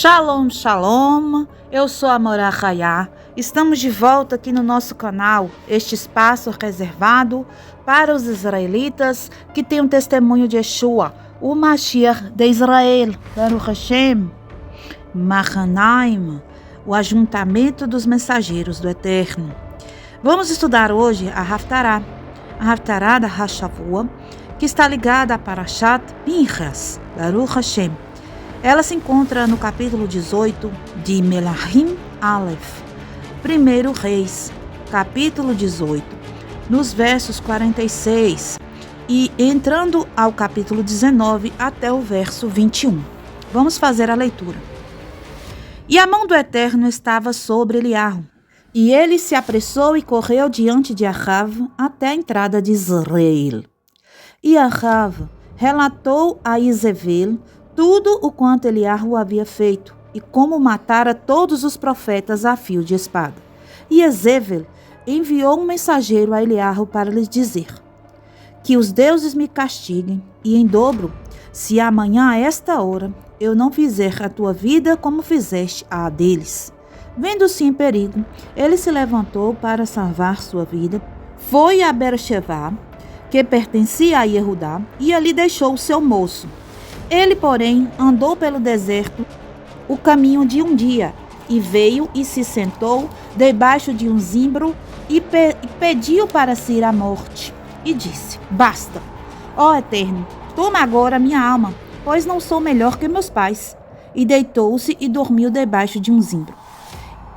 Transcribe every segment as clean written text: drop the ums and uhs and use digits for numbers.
Shalom, shalom, eu sou a Morá Hayá. Estamos de volta aqui no nosso canal, este espaço reservado para os israelitas que têm um testemunho de Yeshua, o Mashiach de Israel, Baruch Hashem, Mahanaim, o ajuntamento dos mensageiros do Eterno. Vamos estudar hoje a Haftará da Hashavua, que está ligada a Parashat Pinchas, Baruch Hashem. Ela se encontra no capítulo 18 de Melahim Aleph, 1 Reis, capítulo 18, nos versos 46 e entrando ao capítulo 19 até o verso 21. Vamos fazer a leitura. E a mão do Eterno estava sobre Eliarro, e ele se apressou e correu diante de Ahav até a entrada de Israel. E Ahav relatou a Izebel tudo o quanto Eliarro havia feito, e como matara todos os profetas a fio de espada. E Izebel enviou um mensageiro a Eliarro para lhe dizer: que os deuses me castiguem, e em dobro, se amanhã a esta hora eu não fizer a tua vida como fizeste a deles. Vendo-se em perigo, ele se levantou para salvar sua vida, foi a Beersheba, que pertencia a Yehudá, e ali deixou o seu moço. Ele, porém, andou pelo deserto o caminho de um dia, e veio e se sentou debaixo de um zimbro e pediu para si a morte. E disse: basta, ó Eterno, toma agora minha alma, pois não sou melhor que meus pais. E deitou-se e dormiu debaixo de um zimbro.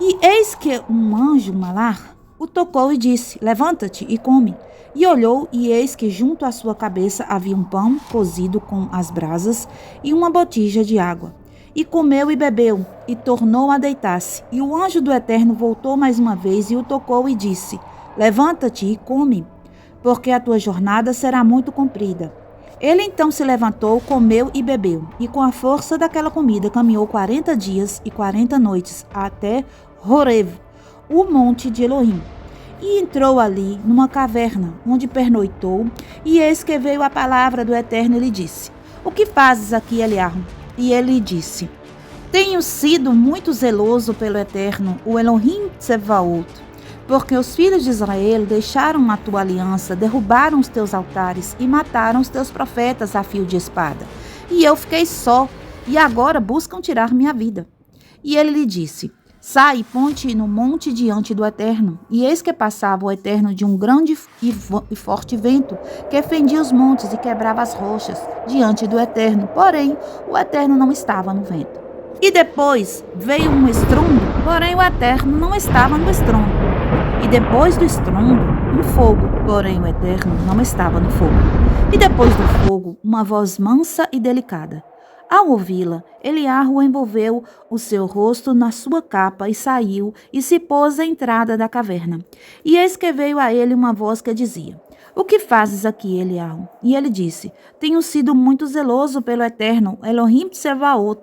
E eis que um anjo malar o tocou e disse: levanta-te e come. E olhou, e eis que junto à sua cabeça havia um pão cozido com as brasas e uma botija de água. E comeu e bebeu, e tornou a deitar-se. E o anjo do Eterno voltou mais uma vez e o tocou e disse: levanta-te e come, porque a tua jornada será muito comprida. Ele então se levantou, comeu e bebeu, e com a força daquela comida caminhou 40 dias e 40 noites até Horeb, o monte de Elohim. E entrou ali numa caverna, onde pernoitou, e eis que veio a palavra do Eterno e lhe disse: o que fazes aqui, Eliarro? E ele disse: tenho sido muito zeloso pelo Eterno, o Elohim Tsevaot, porque os filhos de Israel deixaram a tua aliança, derrubaram os teus altares e mataram os teus profetas a fio de espada. E eu fiquei só, e agora buscam tirar minha vida. E ele lhe disse: sai e ponte no monte diante do Eterno. E eis que passava o Eterno de um grande e forte vento, que fendia os montes e quebrava as rochas diante do Eterno. Porém, o Eterno não estava no vento. E depois veio um estrondo, porém o Eterno não estava no estrondo. E depois do estrondo, um fogo, porém o Eterno não estava no fogo. E depois do fogo, uma voz mansa e delicada. Ao ouvi-la, Eliarro envolveu o seu rosto na sua capa e saiu e se pôs à entrada da caverna. E eis que veio a ele uma voz que dizia: o que fazes aqui, Eliarro? E ele disse: tenho sido muito zeloso pelo Eterno, Elohim Tsevaot,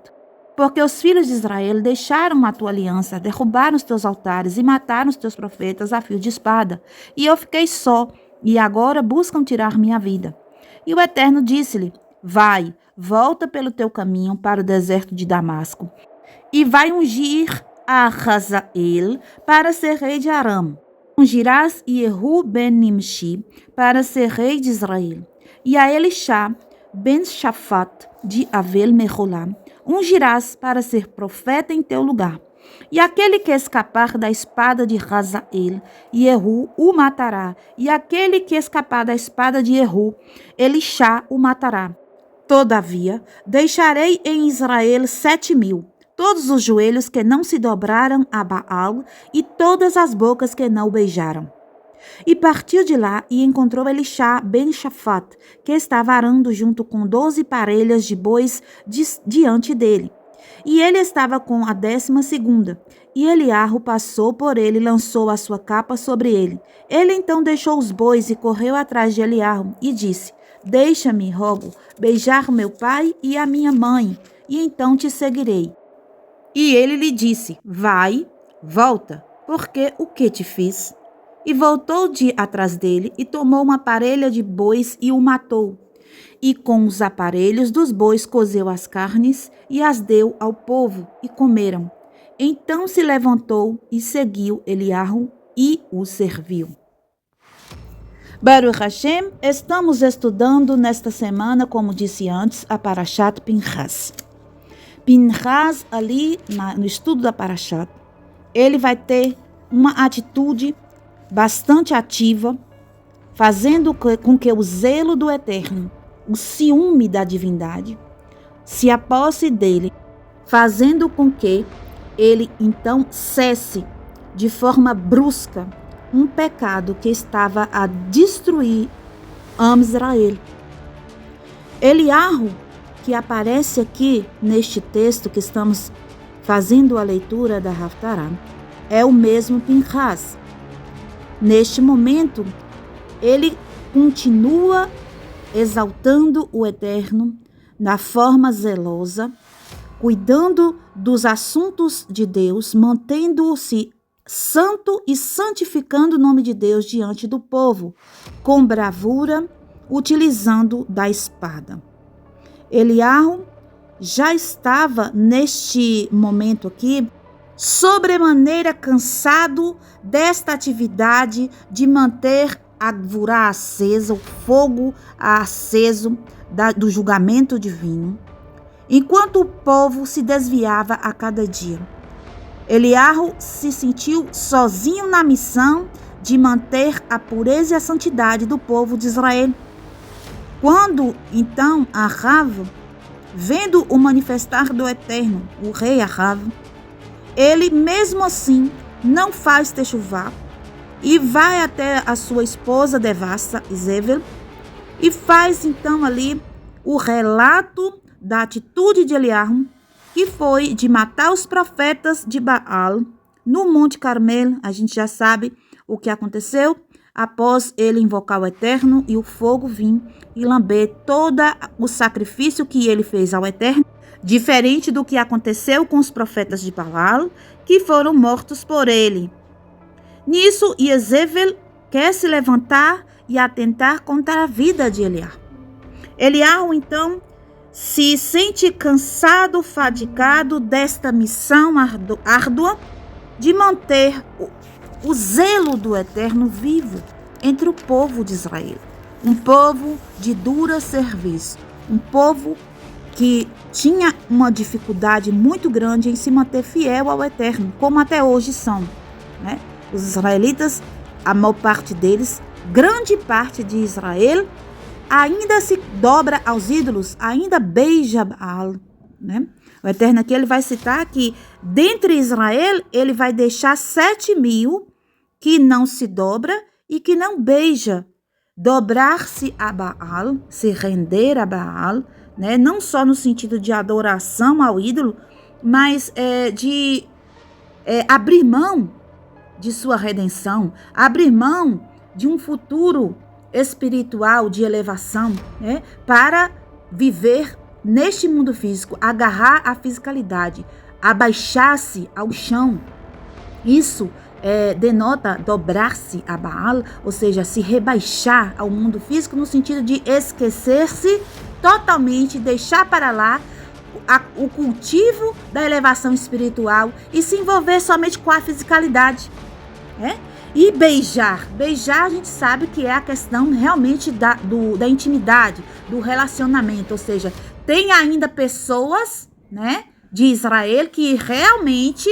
porque os filhos de Israel deixaram a tua aliança, derrubaram os teus altares e mataram os teus profetas a fio de espada. E eu fiquei só, e agora buscam tirar minha vida. E o Eterno disse-lhe: vai, volta pelo teu caminho para o deserto de Damasco, e vai ungir a Hazael para ser rei de Aram. Ungirás Yehu ben Nimshi para ser rei de Israel. E a Elisha ben Shafat de Avel Meholah ungirás para ser profeta em teu lugar. E aquele que escapar da espada de Hazael, Yehu o matará. E aquele que escapar da espada de Yehu, Elisha o matará. Todavia, deixarei em Israel 7.000, todos os joelhos que não se dobraram a Baal e todas as bocas que não o beijaram. E partiu de lá e encontrou Elisha ben Shafat, que estava arando junto com 12 parelhas de bois diante dele. E ele estava com a 12ª. E Eliarro passou por ele e lançou a sua capa sobre ele. Ele então deixou os bois e correu atrás de Eliarro e disse: deixa-me, rogo, beijar meu pai e a minha mãe, e então te seguirei. E ele lhe disse: vai, volta, porque o que te fiz? E voltou de atrás dele e tomou uma parelha de bois e o matou. E com os aparelhos dos bois cozeu as carnes e as deu ao povo, e comeram. Então se levantou e seguiu Eliarro e o serviu. Baruch Hashem, estamos estudando nesta semana, como disse antes, a Parashat Pinchas. Pinchas, ali no estudo da Parashat, ele vai ter uma atitude bastante ativa, fazendo com que o zelo do Eterno, o ciúme da divindade, se aposse dele, fazendo com que ele então cesse de forma brusca um pecado que estava a destruir Israel. Eliarro, que aparece aqui neste texto que estamos fazendo a leitura da Haftarah, é o mesmo Pinchas. Neste momento, ele continua exaltando o Eterno na forma zelosa, cuidando dos assuntos de Deus, mantendo-se santo e santificando o nome de Deus diante do povo, com bravura, utilizando da espada. Eliarro já estava, neste momento aqui, sobremaneira cansado desta atividade de manter a gvurá acesa, o fogo aceso do julgamento divino, enquanto o povo se desviava a cada dia. Eliarro se sentiu sozinho na missão de manter a pureza e a santidade do povo de Israel. Quando, então, Ahav, vendo o manifestar do Eterno, o rei Ahav, ele mesmo assim não faz techuvá e vai até a sua esposa devassa, Izebel, e faz então ali o relato da atitude de Eliarro, que foi de matar os profetas de Baal no Monte Carmelo. A gente já sabe o que aconteceu após ele invocar o Eterno e o fogo vir e lamber todo o sacrifício que ele fez ao Eterno, diferente do que aconteceu com os profetas de Baal, que foram mortos por ele. Nisso, Jezebel quer se levantar e atentar contra a vida de Eliarro. Eliarro, então, se sente cansado, fadigado desta missão árdua de manter o zelo do Eterno vivo entre o povo de Israel. Um povo de dura serviço, um povo que tinha uma dificuldade muito grande em se manter fiel ao Eterno, como até hoje são, né? Os israelitas, a maior parte deles, grande parte de Israel, ainda se dobra aos ídolos, ainda beija Baal, né? O Eterno aqui ele vai citar que dentre Israel ele vai deixar 7.000 que não se dobra e que não beija. Dobrar-se a Baal, se render a Baal, né? Não só no sentido de adoração ao ídolo, mas de abrir mão de sua redenção, abrir mão de um futuro espiritual de elevação, né? Para viver neste mundo físico, agarrar a fisicalidade, abaixar-se ao chão. Isso denota dobrar-se a Baal, ou seja, se rebaixar ao mundo físico no sentido de esquecer-se totalmente, deixar para lá o cultivo da elevação espiritual e se envolver somente com a fisicalidade, né? E beijar a gente sabe que é a questão realmente da intimidade, do relacionamento, ou seja, tem ainda pessoas, né, de Israel que realmente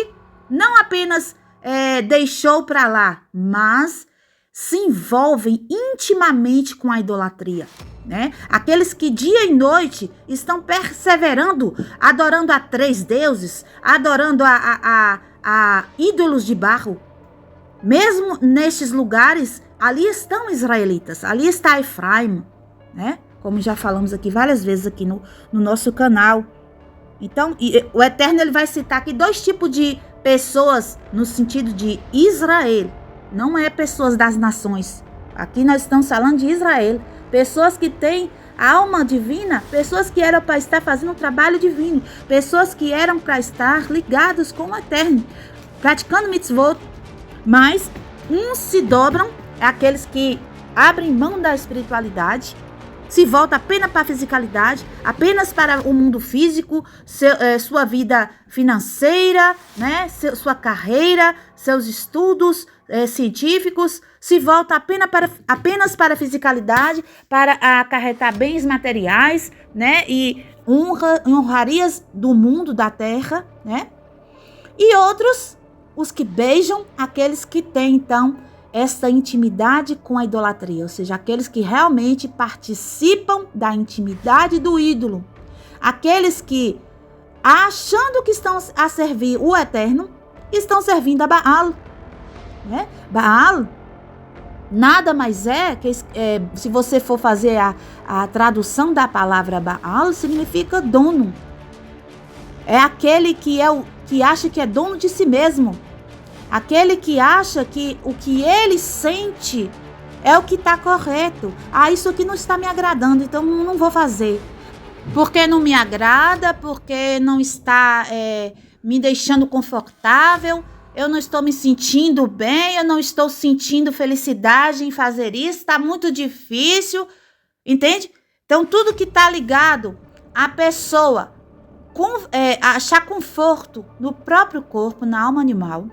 não apenas deixou para lá, mas se envolvem intimamente com a idolatria, né? Aqueles que dia e noite estão perseverando, adorando a 3 deuses, adorando a ídolos de barro. Mesmo nestes lugares, ali estão israelitas, ali está Efraim, né? Como já falamos aqui várias vezes aqui no nosso canal. Então, o Eterno ele vai citar aqui 2 tipos de pessoas no sentido de Israel. Não é pessoas das nações. Aqui nós estamos falando de Israel. Pessoas que têm alma divina, pessoas que eram para estar fazendo um trabalho divino, pessoas que eram para estar ligados com o Eterno, praticando mitzvot. Mas uns se dobram, aqueles que abrem mão da espiritualidade, se volta apenas para a fisicalidade, apenas para o mundo físico, sua vida financeira, né? Sua carreira, seus estudos científicos, se volta apenas para a fisicalidade, para acarretar bens materiais, né? E honrarias do mundo, da terra, né? E outros, os que beijam, aqueles que têm, então, essa intimidade com a idolatria, ou seja, aqueles que realmente participam da intimidade do ídolo, aqueles que, achando que estão a servir o Eterno, estão servindo a Baal, né? Baal nada mais que, se você for fazer a tradução da palavra Baal, significa dono. É aquele que acha que é dono de si mesmo. Aquele que acha que o que ele sente é o que está correto. Isso aqui não está me agradando, então não vou fazer. Porque não me agrada, porque não está me deixando confortável, eu não estou me sentindo bem, eu não estou sentindo felicidade em fazer isso, está muito difícil, entende? Então, tudo que está ligado à pessoa achar conforto no próprio corpo, na alma animal,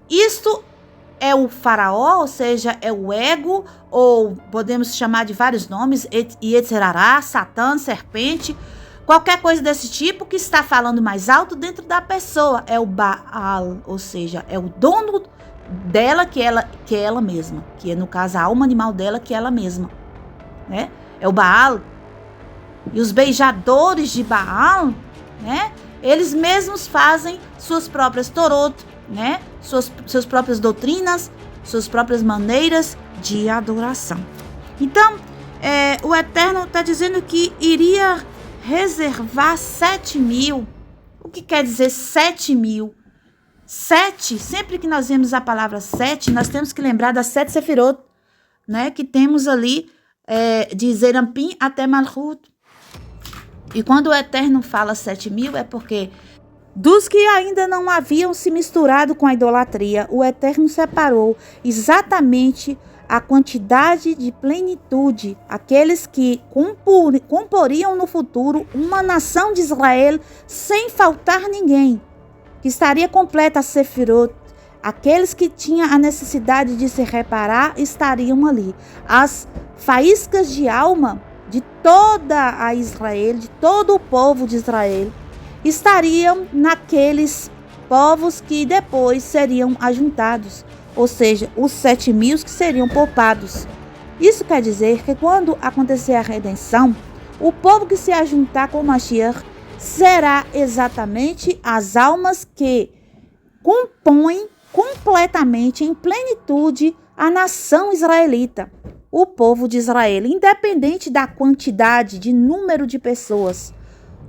isto é o faraó, ou seja, é o ego, ou podemos chamar de vários nomes, Yetzirará, Satã, serpente, qualquer coisa desse tipo que está falando mais alto dentro da pessoa. É o Baal, ou seja, é o dono dela que é ela mesma, que é no caso a alma animal dela que é ela mesma, né? É o Baal. E os beijadores de Baal, né? Eles mesmos fazem suas próprias torot, né? Suas próprias doutrinas, suas próprias maneiras de adoração. Então, o Eterno está dizendo que iria reservar 7.000. O que quer dizer 7.000? 7, sempre que nós vemos a palavra 7, nós temos que lembrar das 7 sefirot, né? Que temos ali de Zerampim até Malchut. E quando o Eterno fala 7.000, é porque dos que ainda não haviam se misturado com a idolatria, o Eterno separou exatamente a quantidade de plenitude, aqueles que comporiam no futuro uma nação de Israel sem faltar ninguém, que estaria completa a Sefirot. Aqueles que tinham a necessidade de se reparar estariam ali. As faíscas de alma de toda a Israel, de todo o povo de Israel, estariam naqueles povos que depois seriam ajuntados, ou seja, os 7.000 que seriam poupados. Isso quer dizer que quando acontecer a redenção, o povo que se ajuntar com Mashiach será exatamente as almas que compõem completamente, em plenitude, a nação israelita, o povo de Israel, independente da quantidade, de número de pessoas.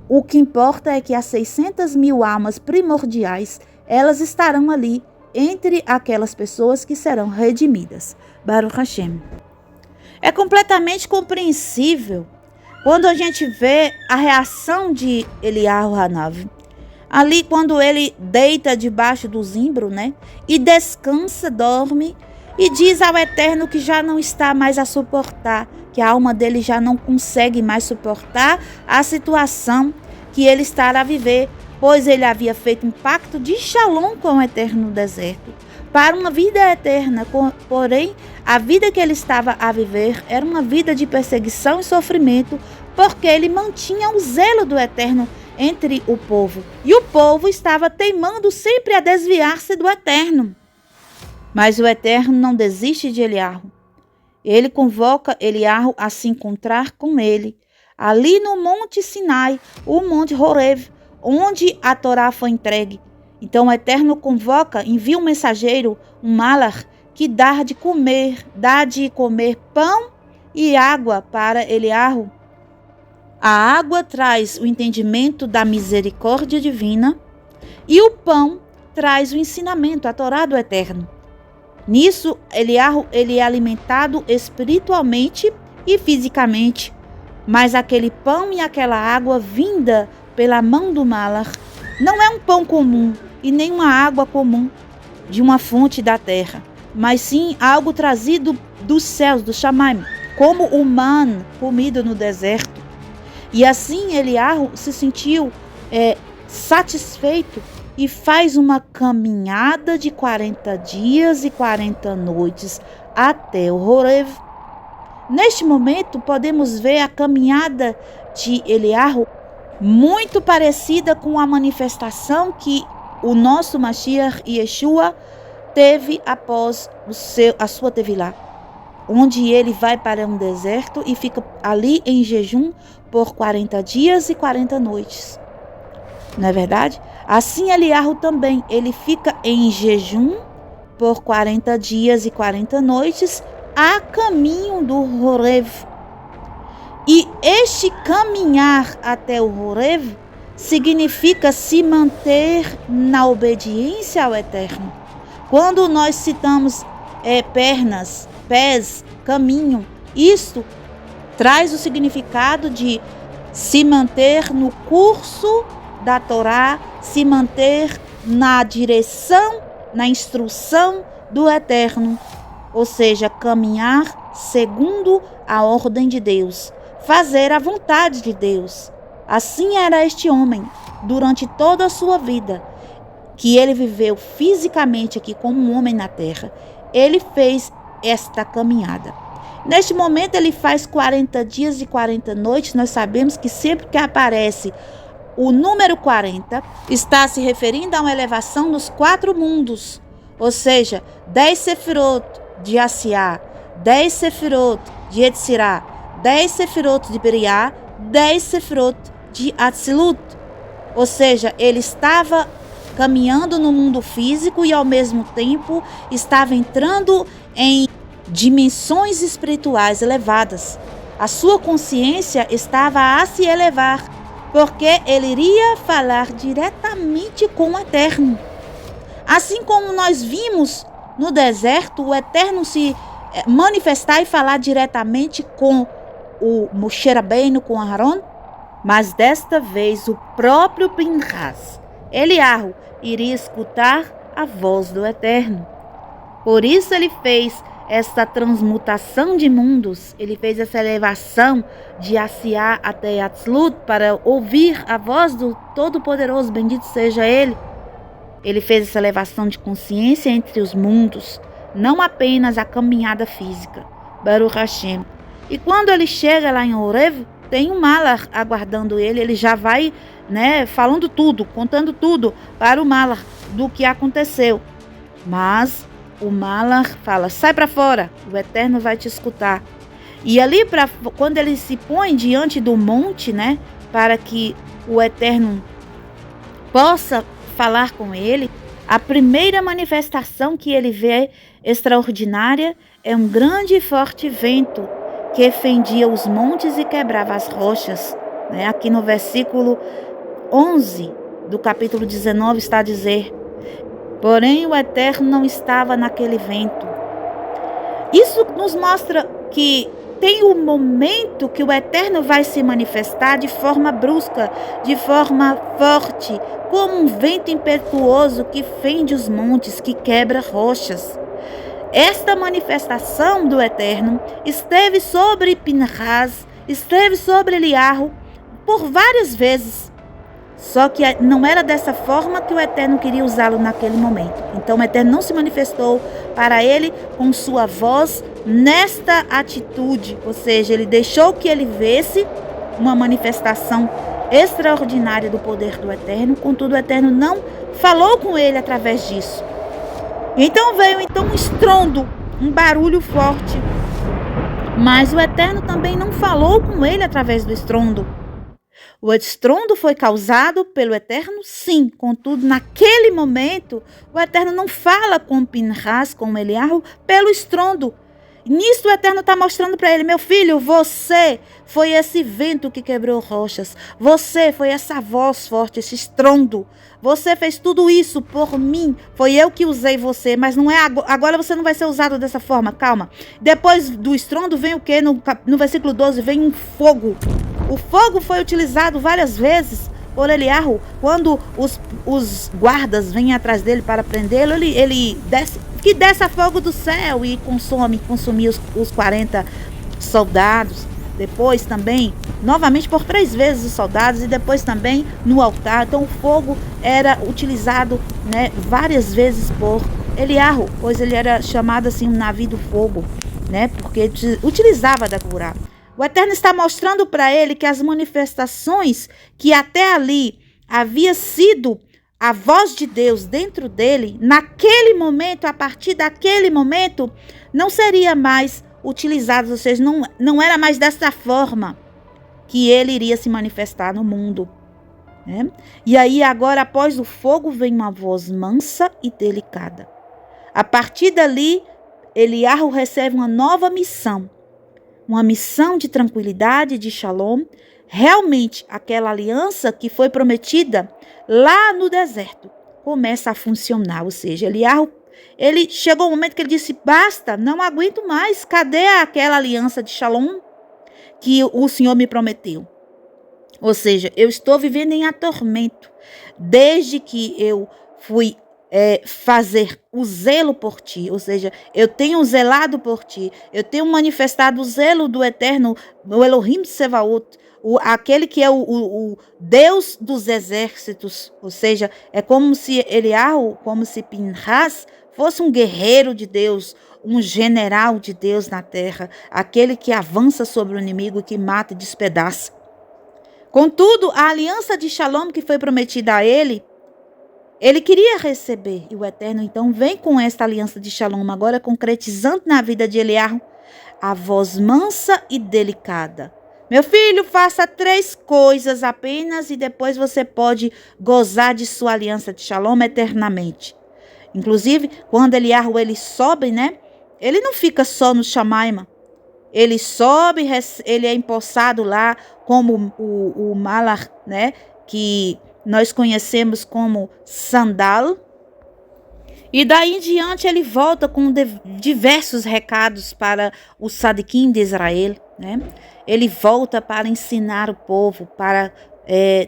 O que importa é que as 600.000 almas primordiais, elas estarão ali entre aquelas pessoas que serão redimidas. Baruch Hashem. É completamente compreensível quando a gente vê a reação de Eliyahu Hanavi. Ali quando ele deita debaixo do zimbro, né? E descansa, dorme, e diz ao Eterno que já não está mais a suportar, que a alma dele já não consegue mais suportar a situação que ele está a viver, pois ele havia feito um pacto de Shalom com o Eterno no deserto, para uma vida eterna, porém, a vida que ele estava a viver era uma vida de perseguição e sofrimento, porque ele mantinha o zelo do Eterno entre o povo, e o povo estava teimando sempre a desviar-se do Eterno. Mas o Eterno não desiste de Eliyahu. Ele convoca Eliyahu a se encontrar com ele, ali no Monte Sinai, o Monte Horeb, onde a Torá foi entregue. Então o Eterno convoca, envia um mensageiro, um malach, que dá de comer pão e água para Eliyahu. A água traz o entendimento da misericórdia divina e o pão traz o ensinamento, a Torá do Eterno. Nisso, Eliyahu, ele é alimentado espiritualmente e fisicamente, mas aquele pão e aquela água vinda pela mão do malach não é um pão comum e nem uma água comum de uma fonte da terra, mas sim algo trazido dos céus, do Shamaim, como o man comido no deserto. E assim Eliarro se sentiu satisfeito e faz uma caminhada de 40 dias e 40 noites até o Horeb. Neste momento podemos ver a caminhada de Eliarro muito parecida com a manifestação que o nosso Mashiach Yeshua teve após a sua tevilá, onde ele vai para um deserto e fica ali em jejum por 40 dias e 40 noites. Não é verdade? Assim Eliarro também, ele fica em jejum por 40 dias e 40 noites a caminho do Horeb. E este caminhar até o Horeb significa se manter na obediência ao Eterno. Quando nós citamos pernas, pés, caminho, isto traz o significado de se manter no curso da Torá, se manter na direção, na instrução do Eterno, ou seja, caminhar segundo a ordem de Deus, fazer a vontade de Deus. Assim era este homem durante toda a sua vida, que ele viveu fisicamente aqui como um homem na terra. Ele fez esta caminhada. Neste momento ele faz 40 dias e 40 noites. Nós sabemos que sempre que aparece o número 40, está se referindo a uma elevação nos 4 mundos, ou seja, 10 sefirot de Asiá, 10 sefirot de Yetzirá, 10 sefirot de Beriá, 10 sefirot de Atzilut. Ou seja, ele estava caminhando no mundo físico e ao mesmo tempo estava entrando em dimensões espirituais elevadas. A sua consciência estava a se elevar, porque ele iria falar diretamente com o Eterno. Assim como nós vimos no deserto o Eterno se manifestar e falar diretamente com o Moshe Rabbeinu, com Aharon, mas desta vez o próprio Pinchas, Eliarro, iria escutar a voz do Eterno. Por isso ele fez essa transmutação de mundos, ele fez essa elevação de Asiá até Atzilut para ouvir a voz do Todo-Poderoso, bendito seja Ele. Ele fez essa elevação de consciência entre os mundos, não apenas a caminhada física, Baruch Hashem. E quando ele chega lá em Horeb, tem um Malach aguardando ele, ele já vai, falando tudo, contando tudo para o Malach do que aconteceu. Mas o Malach fala, sai para fora, o Eterno vai te escutar. E ali, quando ele se põe diante do monte, para que o Eterno possa falar com ele, a primeira manifestação que ele vê extraordinária é um grande e forte vento que fendia os montes e quebrava as rochas. Aqui no versículo 11 do capítulo 19 está a dizer, porém o Eterno não estava naquele vento. Isso nos mostra que tem um momento que o Eterno vai se manifestar de forma brusca, de forma forte, como um vento impetuoso que fende os montes, que quebra rochas. Esta manifestação do Eterno esteve sobre Pinchas, esteve sobre Eliarro por várias vezes. Só que não era dessa forma que o Eterno queria usá-lo naquele momento. Então o Eterno não se manifestou para ele com sua voz nesta atitude. Ou seja, ele deixou que ele visse uma manifestação extraordinária do poder do Eterno. Contudo, o Eterno não falou com ele através disso. Então veio um estrondo, um barulho forte. Mas o Eterno também não falou com ele através do estrondo. O estrondo foi causado pelo Eterno, sim. Contudo, naquele momento, o Eterno não fala com Pinchas, com Eliarro, pelo estrondo. Nisso o Eterno está mostrando para ele, meu filho, você foi esse vento que quebrou rochas. Você foi essa voz forte, esse estrondo. Você fez tudo isso por mim. Foi eu que usei você, mas não é agora você não vai ser usado dessa forma. Calma. Depois do estrondo vem o quê? No versículo 12 vem um fogo. O fogo foi utilizado várias vezes por Eliarro. Quando os guardas vêm atrás dele para prendê-lo, ele desce fogo do céu e consumir os 40 soldados, depois também, novamente por 3 vezes os soldados e depois também no altar. Então o fogo era utilizado, né, várias vezes por Eliarro, pois ele era chamado assim um navio do fogo, né, porque utilizava da Torá. O Eterno está mostrando para ele que as manifestações que até ali havia sido a voz de Deus dentro dele, naquele momento, a partir daquele momento, não seria mais utilizado, ou seja, não era mais dessa forma que ele iria se manifestar no mundo, né? E aí agora, após o fogo, vem uma voz mansa e delicada. A partir dali, Eliarro recebe uma nova missão, uma missão de tranquilidade, de shalom. Realmente, aquela aliança que foi prometida lá no deserto começa a funcionar. Ou seja, Eliarro, ele chegou um momento que ele disse, basta, não aguento mais. Cadê aquela aliança de shalom que o Senhor me prometeu? Ou seja, eu estou vivendo em atormento desde que eu fui fazer o zelo por ti, ou seja, eu tenho zelado por ti, eu tenho manifestado o zelo do Eterno, o Elohim Sevaot, aquele que é o Deus dos exércitos, ou seja, é como se Eliarro, como se Pinhas fosse um guerreiro de Deus, um general de Deus na terra, aquele que avança sobre o inimigo, que mata e despedaça. Contudo, a aliança de Shalom que foi prometida a ele queria receber, e o Eterno então vem com esta aliança de Shalom, agora concretizando na vida de Eliarro a voz mansa e delicada. Meu filho, faça 3 coisas apenas e depois você pode gozar de sua aliança de Shalom eternamente. Inclusive, quando Eliarro ele sobe, né? Ele não fica só no Shamaima. Ele sobe, ele é empossado lá como o Malach, né? Que nós conhecemos como Sandal. E daí em diante ele volta com diversos recados para o Sadiquim de Israel, né? Ele volta para ensinar o povo, para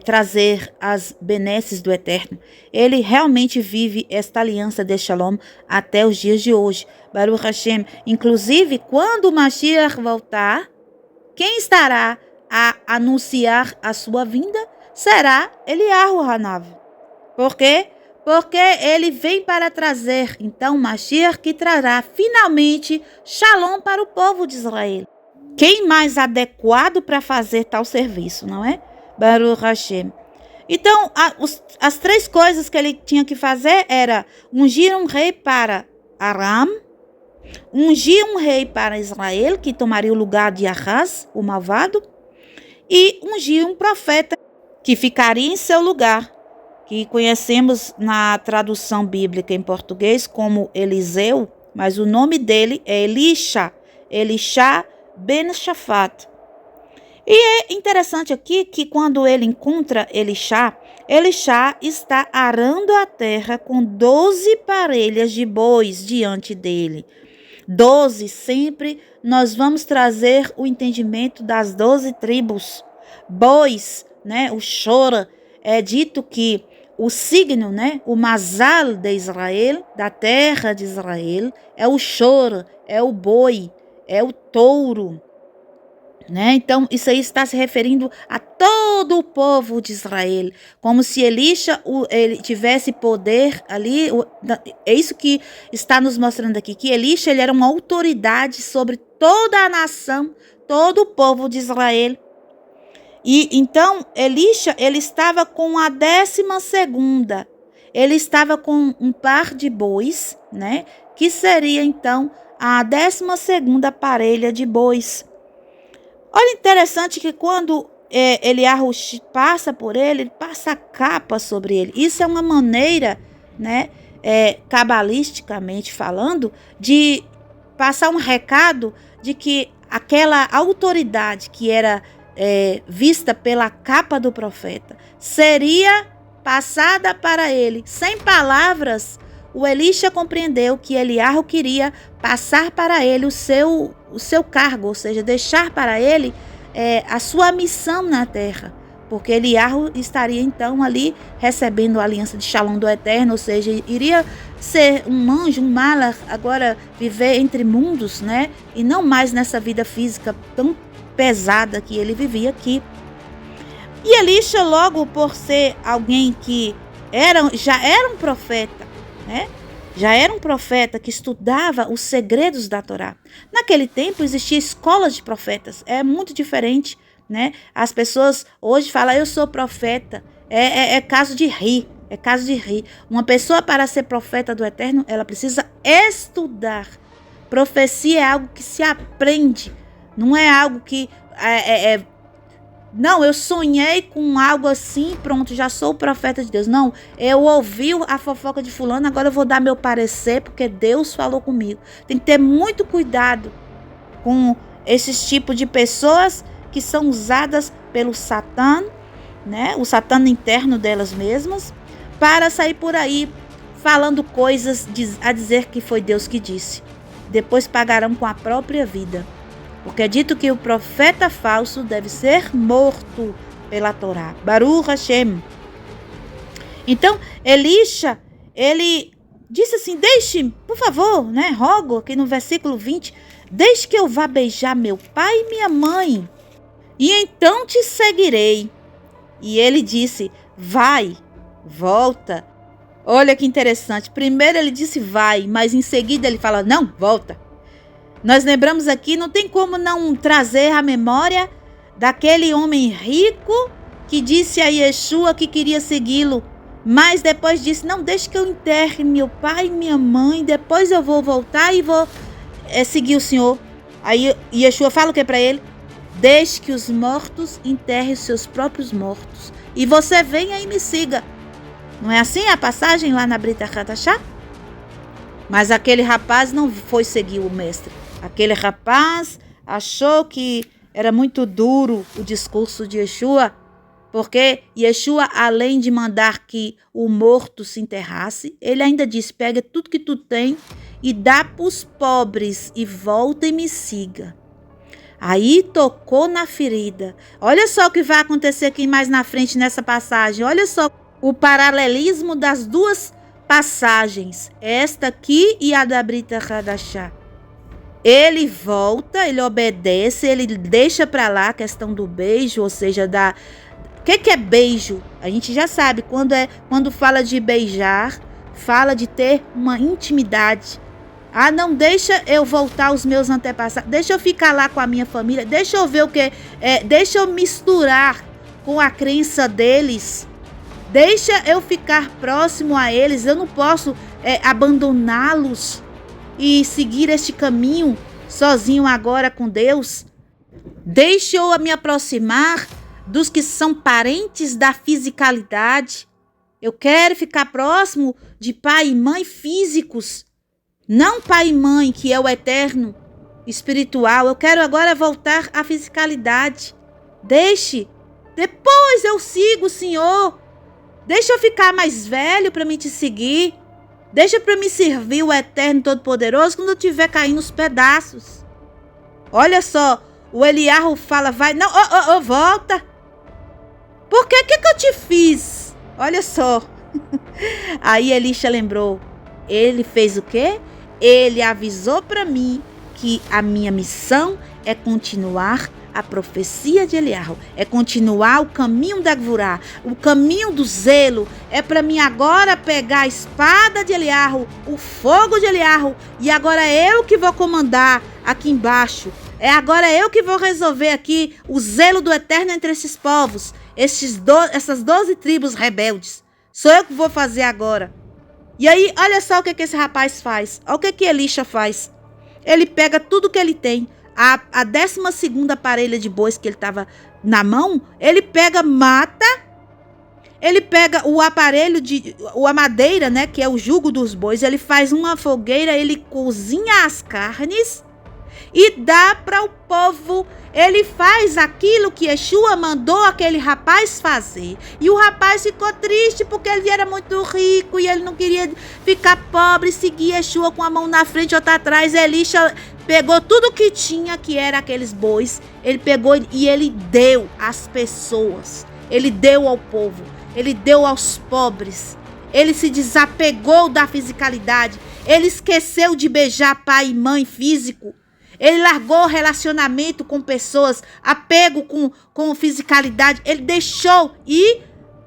trazer as benesses do Eterno. Ele realmente vive esta aliança de Shalom até os dias de hoje. Baruch Hashem. Inclusive, quando o Mashiach voltar, quem estará a anunciar a sua vinda será Eliarro Hanav. Por quê? Porque ele vem para trazer, então, Mashiach, que trará finalmente Shalom para o povo de Israel. Quem mais adequado para fazer tal serviço, não é? Baruch Hashem. Então, as 3 coisas que ele tinha que fazer era ungir um rei para Aram, ungir um rei para Israel, que tomaria o lugar de Ahaz, o malvado, e ungir um profeta que ficaria em seu lugar, que conhecemos na tradução bíblica em português como Eliseu, mas o nome dele é Elisha ben Shafat. E é interessante aqui que quando ele encontra Elisha está arando a terra com 12 parelhas de bois diante dele. 12, sempre nós vamos trazer o entendimento das 12 tribos. Bois, né? O Shora, é dito que o signo, né? O Mazal de Israel, da terra de Israel, é o Shora, é o boi, é o touro. Né? Então, isso aí está se referindo a todo o povo de Israel, como se Elisha ele tivesse poder ali. É isso que está nos mostrando aqui, que Elisha ele era uma autoridade sobre toda a nação, todo o povo de Israel. E então, Elisha, ele estava com a 12ª, ele estava com um par de bois, né? Que seria então a 12ª parelha de bois. Olha, interessante que quando Eliarro passa por ele passa a capa sobre ele. Isso é uma maneira, né, cabalisticamente falando, de passar um recado de que aquela autoridade que era vista pela capa do profeta seria passada para ele. Sem palavras, o Elisha compreendeu que Eliarro queria passar para ele o seu cargo, ou seja, deixar para ele a sua missão na terra, porque Eliarro estaria então ali recebendo a aliança de Shalom do Eterno, ou seja, iria ser um anjo, um malach, agora viver entre mundos, né? E não mais nessa vida física tão pesada que ele vivia aqui. E Elisha, logo por ser alguém que já era um profeta, né? Já era um profeta que estudava os segredos da Torá. Naquele tempo existia escolas de profetas, é muito diferente, né? As pessoas hoje falam, eu sou profeta, é caso de rir, é caso de rir. Uma pessoa, para ser profeta do Eterno, ela precisa estudar. Profecia é algo que se aprende, não é algo que não, eu sonhei com algo assim, pronto, já sou o profeta de Deus. Não, eu ouvi a fofoca de fulano, agora eu vou dar meu parecer porque Deus falou comigo. Tem que ter muito cuidado com esses tipos de pessoas que são usadas pelo Satã, né? O Satã interno delas mesmas, para sair por aí falando coisas a dizer que foi Deus que disse. Depois pagarão com a própria vida. Porque é dito que o profeta falso deve ser morto pela Torá. Baruch Hashem. Então, Elisha, ele disse assim, deixe, por favor, né, rogo aqui no versículo 20, deixe que eu vá beijar meu pai e minha mãe, e então te seguirei. E ele disse, vai, volta. Olha que interessante, primeiro ele disse vai, mas em seguida ele fala, não, volta. Nós lembramos aqui, não tem como não trazer a memória daquele homem rico que disse a Yeshua que queria segui-lo, mas depois disse, não, deixe que eu enterre meu pai e minha mãe, depois eu vou voltar e vou seguir o Senhor. Aí Yeshua fala o que para ele? Deixe que os mortos enterrem os seus próprios mortos, e você venha e me siga. Não é assim a passagem lá na Brita Hadashah? Mas aquele rapaz não foi seguir o mestre. Aquele rapaz achou que era muito duro o discurso de Yeshua, porque Yeshua, além de mandar que o morto se enterrasse, ele ainda disse, pega tudo que tu tem e dá para os pobres e volta e me siga. Aí tocou na ferida. Olha só o que vai acontecer aqui mais na frente nessa passagem. Olha só o paralelismo das duas passagens, esta aqui e a da Brita Hadashah. Ele volta, ele obedece, ele deixa para lá a questão do beijo, ou seja, o que é beijo? A gente já sabe, quando fala de beijar, fala de ter uma intimidade. Ah, não, deixa eu voltar aos meus antepassados, deixa eu ficar lá com a minha família, deixa eu ver o que deixa eu misturar com a crença deles, deixa eu ficar próximo a eles, eu não posso abandoná-los e seguir este caminho sozinho agora com Deus. Deixa eu me aproximar dos que são parentes da fisicalidade. Eu quero ficar próximo de pai e mãe físicos, não pai e mãe que é o eterno espiritual. Eu quero agora voltar à fisicalidade. Deixe, depois eu sigo o Senhor. Deixa eu ficar mais velho para me te seguir. Deixa para me servir o Eterno Todo-Poderoso quando eu estiver caindo nos pedaços. Olha só, o Eliarro fala, vai, não, volta. Por que eu te fiz? Olha só. Aí Elisha lembrou, ele fez o quê? Ele avisou para mim que a minha missão é continuar a profecia de Eliarro, é continuar o caminho da Gvurá, o caminho do zelo, é para mim agora pegar a espada de Eliarro, o fogo de Eliarro, e agora é eu que vou comandar aqui embaixo, agora eu que vou resolver aqui o zelo do Eterno entre esses povos, essas 12 tribos rebeldes, sou eu que vou fazer agora. E aí, olha só o que esse rapaz faz, olha o que Elisha faz, ele pega tudo que ele tem, a 12ª parelha de bois que ele estava na mão, ele pega, mata, ele pega o aparelho, a madeira, né, que é o jugo dos bois, ele faz uma fogueira, ele cozinha as carnes e dá para o povo. Ele faz aquilo que Yeshua mandou aquele rapaz fazer. E o rapaz ficou triste porque ele era muito rico e ele não queria ficar pobre, seguir Yeshua com a mão na frente e outra atrás. Elisha pegou tudo que tinha, que era aqueles bois, ele pegou e ele deu às pessoas. ele deu ao povo, ele deu aos pobres. Ele se desapegou da fisicalidade. Ele esqueceu de beijar pai e mãe físico. Ele largou o relacionamento com pessoas, apego com fisicalidade. Ele deixou e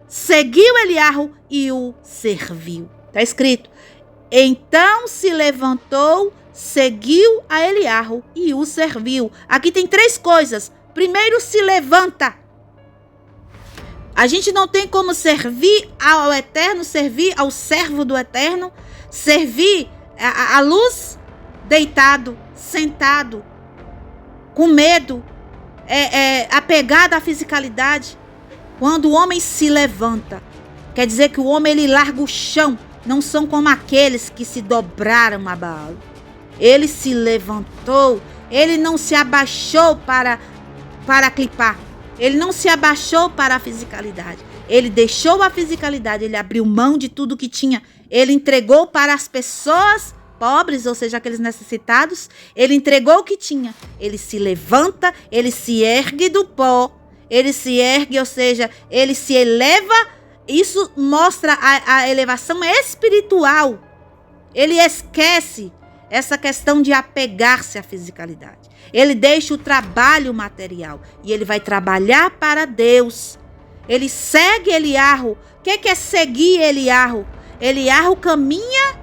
seguiu Eliarro e o serviu. Está escrito: então se levantou, seguiu a Eliarro e o serviu. Aqui tem 3 coisas. Primeiro, se levanta. A gente não tem como servir ao Eterno, servir ao servo do Eterno, servir a luz deitado, sentado, com medo, apegado à fisicalidade. Quando o homem se levanta, quer dizer que o homem ele larga o chão. Não são como aqueles que se dobraram a Baal. Ele se levantou, ele não se abaixou para clipar. Ele não se abaixou para a fisicalidade. Ele deixou a fisicalidade, ele abriu mão de tudo que tinha. Ele entregou para as pessoas pobres, ou seja, aqueles necessitados. Ele entregou o que tinha. Ele se levanta, ele se ergue do pó. Ele se ergue, ou seja, ele se eleva. Isso mostra a elevação espiritual. Ele esquece essa questão de apegar-se à fisicalidade. Ele deixa o trabalho material e ele vai trabalhar para Deus. Ele segue Eliarro. O que é seguir Eliarro? Eliarro caminha,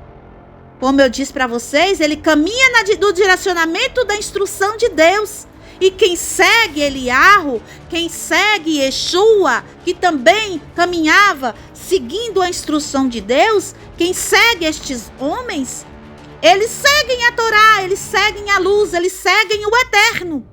como eu disse para vocês, ele caminha no direcionamento da instrução de Deus. E quem segue Eliarro, quem segue Yeshua, que também caminhava seguindo a instrução de Deus, quem segue estes homens, eles seguem a Torá, eles seguem a luz, eles seguem o Eterno.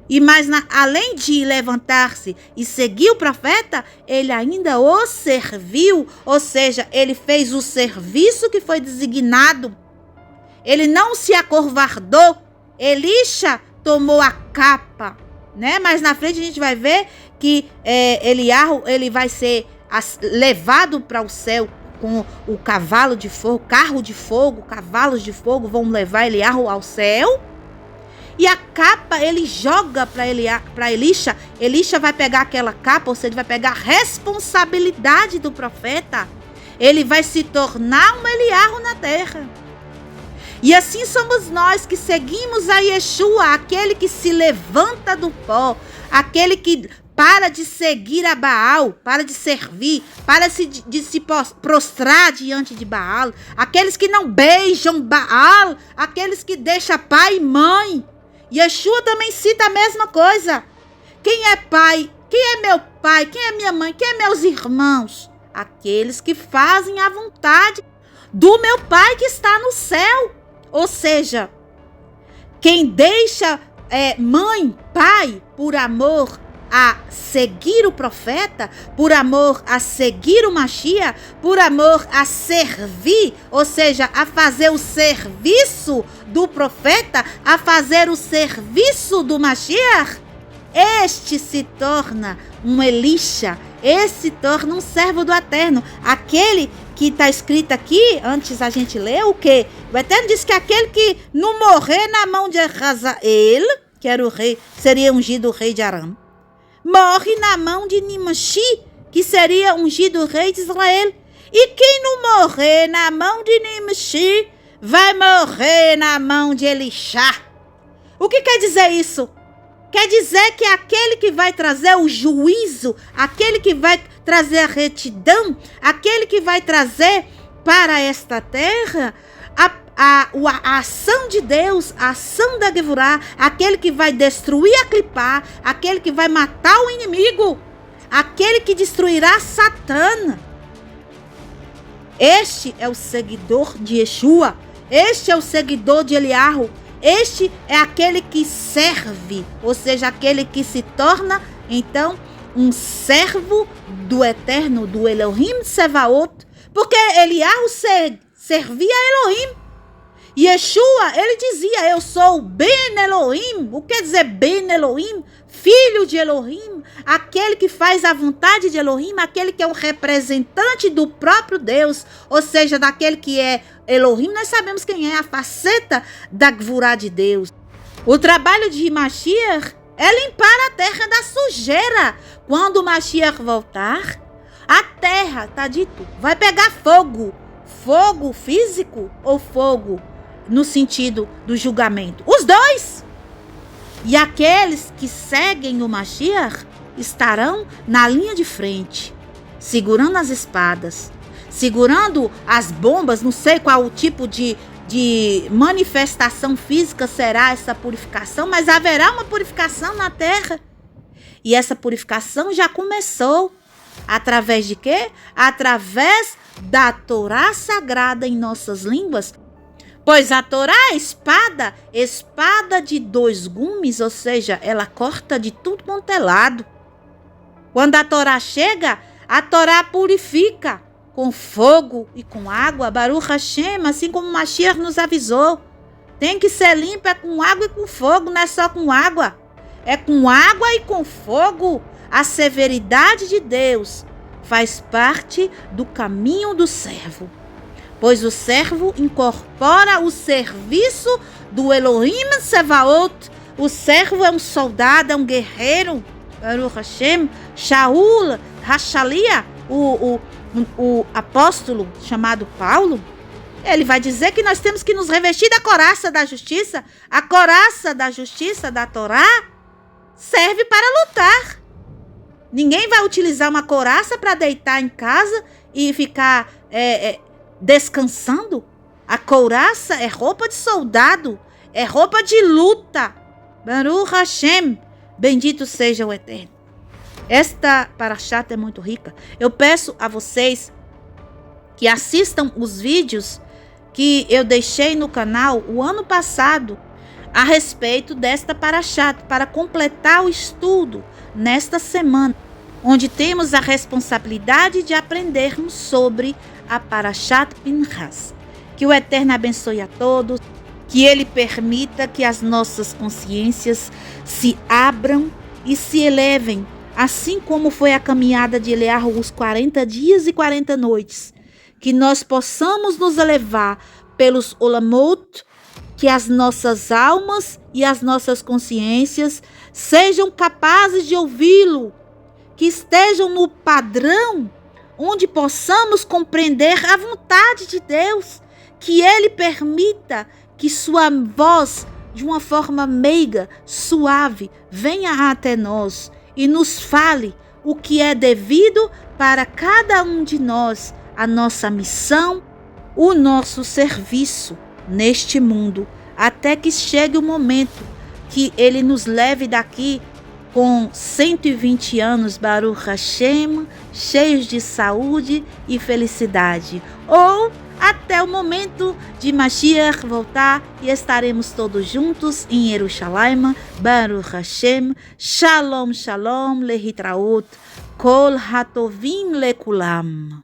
E mais além de levantar-se e seguir o profeta, ele ainda o serviu, ou seja, ele fez o serviço que foi designado. Ele não se acovardou. Elisha tomou a capa, né? Mas na frente a gente vai ver que Eliarro, ele vai ser levado para o céu com o cavalo de fogo, carro de fogo, cavalos de fogo vão levar Eliarro ao céu. E a capa ele joga para Elisha. Elisha vai pegar aquela capa, ou seja, vai pegar a responsabilidade do profeta. Ele vai se tornar um Eliarro na terra. E assim somos nós que seguimos a Yeshua, aquele que se levanta do pó, aquele que para de seguir a Baal, para de servir, para de se prostrar diante de Baal, aqueles que não beijam Baal, aqueles que deixam pai e mãe. Yeshua também cita a mesma coisa. Quem é pai? Quem é meu pai? Quem é minha mãe? Quem é meus irmãos? Aqueles que fazem a vontade do meu pai que está no céu. Ou seja, quem deixa mãe, pai, por amor a seguir o profeta, por amor a seguir o Mashiach, por amor a servir, ou seja, a fazer o serviço do profeta, a fazer o serviço do Mashiach, este se torna um Elisha, este se torna um servo do Eterno, aquele que está escrito aqui, antes a gente lê o quê? O Eterno diz que aquele que não morrer na mão de Hazael, que era o rei, seria ungido o rei de Aram, morre na mão de Nimshi, que seria ungido rei de Israel. E quem não morrer na mão de Nimshi, vai morrer na mão de Elisha. O que quer dizer isso? Quer dizer que aquele que vai trazer o juízo, aquele que vai trazer a retidão, aquele que vai trazer para esta terra a ação de Deus, a ação da Gevurá, aquele que vai destruir a clipá, aquele que vai matar o inimigo, aquele que destruirá Satã. Este é o seguidor de Yeshua, este é o seguidor de Eliarro, este é aquele que serve, ou seja, aquele que se torna, então, um servo do Eterno, do Elohim Sevaot, porque Eliarro servia a Elohim. Yeshua, ele dizia, eu sou Ben Elohim. O que quer dizer Ben Elohim? Filho de Elohim, aquele que faz a vontade de Elohim, aquele que é um representante do próprio Deus, ou seja, daquele que é Elohim. Nós sabemos quem é a faceta da Gvurá de Deus. O trabalho de Mashiach é limpar a terra da sujeira. Quando o Mashiach voltar, a terra, tá dito, vai pegar fogo. Fogo físico ou fogo no sentido do julgamento? Os dois. E aqueles que seguem o Mashiach estarão na linha de frente, segurando as espadas, segurando as bombas. Não sei qual o tipo de manifestação física será essa purificação, mas haverá uma purificação na terra. E essa purificação já começou. Através de quê? Através da Torá sagrada em nossas línguas. Pois a Torá é espada de 2 gumes, ou seja, ela corta de tudo quanto é lado. Quando a Torá chega, a Torá purifica com fogo e com água, Baruch Hashem, assim como o Mashiach nos avisou. Tem que ser limpa com água e com fogo, não é só com água. É com água e com fogo. A severidade de Deus faz parte do caminho do servo, pois o servo incorpora o serviço do Elohim Sevaot. O servo é um soldado, é um guerreiro. Baruch Hashem, Shaul, Hashalia, o apóstolo chamado Paulo, ele vai dizer que nós temos que nos revestir da couraça da justiça. A couraça da justiça da Torá serve para lutar. Ninguém vai utilizar uma couraça para deitar em casa e ficar descansando. A couraça é roupa de soldado, é roupa de luta. Baruch Hashem, bendito seja o Eterno. Esta parashat é muito rica. Eu peço a vocês que assistam os vídeos que eu deixei no canal o ano passado a respeito desta parashat, para completar o estudo nesta semana, onde temos a responsabilidade de aprendermos sobre a parashat Pinchas. Que o Eterno abençoe a todos, que Ele permita que as nossas consciências se abram e se elevem, assim como foi a caminhada de Eliahu, os 40 dias e 40 noites, que nós possamos nos elevar pelos olamot, que as nossas almas e as nossas consciências sejam capazes de ouvi-lo, que estejam no padrão onde possamos compreender a vontade de Deus, que Ele permita que sua voz, de uma forma meiga, suave, venha até nós e nos fale o que é devido para cada um de nós, a nossa missão, o nosso serviço neste mundo, até que chegue o momento que Ele nos leve daqui com 120 anos, Baruch Hashem, cheios de saúde e felicidade. Ou até o momento de Mashiach voltar e estaremos todos juntos em Jerusalém, Baruch Hashem, Shalom, Shalom, Lehitraot, Kol Hatovim Lekulam.